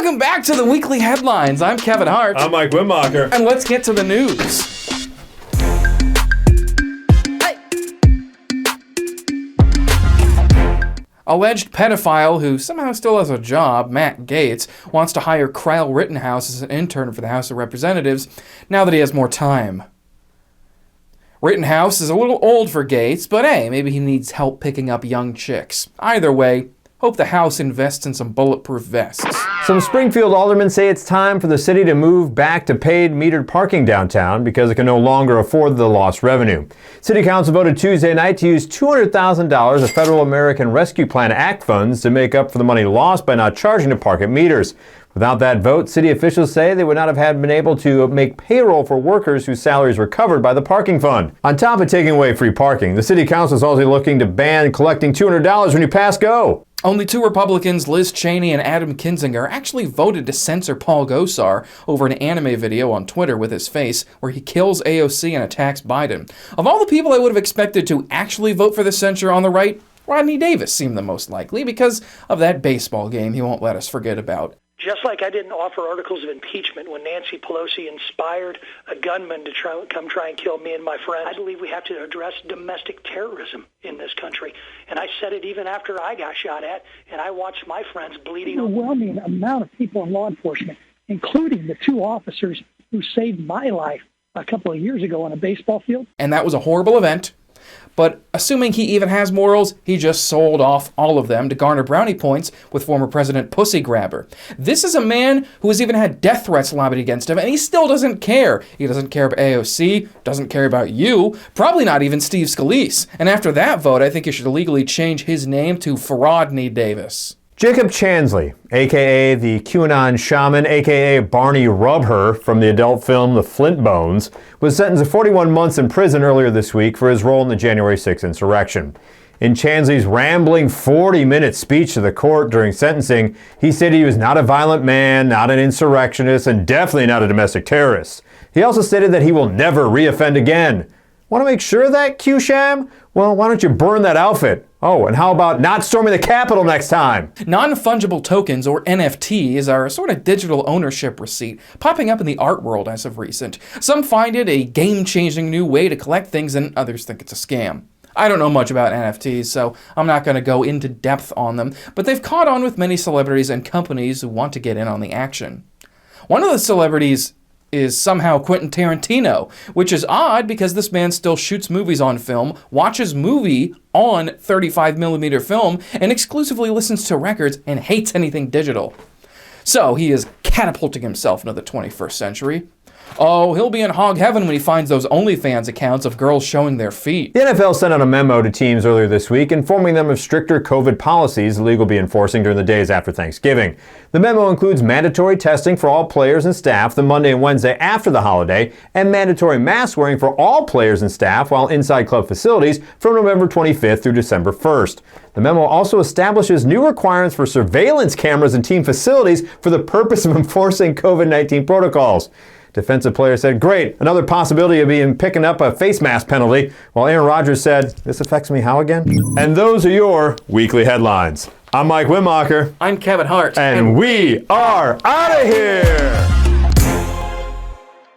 Welcome back to the weekly headlines. I'm Kevin Hart. I'm Mike Wimmacher. And let's get to the news. Alleged pedophile who somehow still has a job, Matt Gaetz, wants to hire Kyle Rittenhouse as an intern for the House of Representatives now that he has more time. Rittenhouse is a little old for Gaetz, but hey, maybe he needs help picking up young chicks. Either way, hope the House invests in some bulletproof vests. Some Springfield aldermen say it's time for the city to move back to paid metered parking downtown because it can no longer afford the lost revenue. City Council voted Tuesday night to use $200,000 of Federal American Rescue Plan Act funds to make up for the money lost by not charging to park at meters. Without that vote, city officials say they would not have been able to make payroll for workers whose salaries were covered by the parking fund. On top of taking away free parking, the city council is also looking to ban collecting $200 when you pass go. Only two Republicans, Liz Cheney and Adam Kinzinger, actually voted to censor Paul Gosar over an anime video on Twitter with his face where he kills AOC and attacks Biden. Of all the people I would have expected to actually vote for the censure on the right, Rodney Davis seemed the most likely because of that baseball game he won't let us forget about. Just like I didn't offer articles of impeachment when Nancy Pelosi inspired a gunman to come try and kill me and my friends, I believe we have to address domestic terrorism in this country. And I said it even after I got shot at, and I watched my friends bleeding. Overwhelming amount of people in law enforcement, including the two officers who saved my life a couple of years ago on a baseball field. And that was a horrible event. But assuming he even has morals, he just sold off all of them to garner brownie points with former President Pussy Grabber. This is a man who has even had death threats lobbied against him, and he still doesn't care. He doesn't care about AOC, doesn't care about you, probably not even Steve Scalise. And after that vote, I think he should legally change his name to Rodney Davis. Jacob Chansley, a.k.a. the QAnon shaman, a.k.a. Barney Rubher from the adult film The Flint Bones, was sentenced to 41 months in prison earlier this week for his role in the January 6th insurrection. In Chansley's rambling 40-minute speech to the court during sentencing, he said he was not a violent man, not an insurrectionist, and definitely not a domestic terrorist. He also stated that he will never reoffend again. Want to make sure of that, Q-Sham? Well, why don't you burn that outfit? Oh, and how about not storming the Capitol next time? Non-fungible tokens, or NFTs, are a sort of digital ownership receipt, popping up in the art world as of recent. Some find it a game-changing new way to collect things, and others think it's a scam. I don't know much about NFTs, so I'm not going to go into depth on them, but they've caught on with many celebrities and companies who want to get in on the action. One of the celebrities is somehow Quentin Tarantino, which is odd because this man still shoots movies on film, watches movie on 35mm film, and exclusively listens to records and hates anything digital. So he is catapulting himself into the 21st century. Oh, he'll be in hog heaven when he finds those OnlyFans accounts of girls showing their feet. The NFL sent out a memo to teams earlier this week informing them of stricter COVID policies the league will be enforcing during the days after Thanksgiving. The memo includes mandatory testing for all players and staff the Monday and Wednesday after the holiday, and mandatory mask wearing for all players and staff while inside club facilities from November 25th through December 1st. The memo also establishes new requirements for surveillance cameras in team facilities for the purpose of enforcing COVID-19 protocols. Defensive player said, great, another possibility of being picking up a face mask penalty, while Aaron Rodgers said, this affects me how again? And those are your weekly headlines. I'm Mike Wimmacher. I'm Kevin Hart. And we are out of here!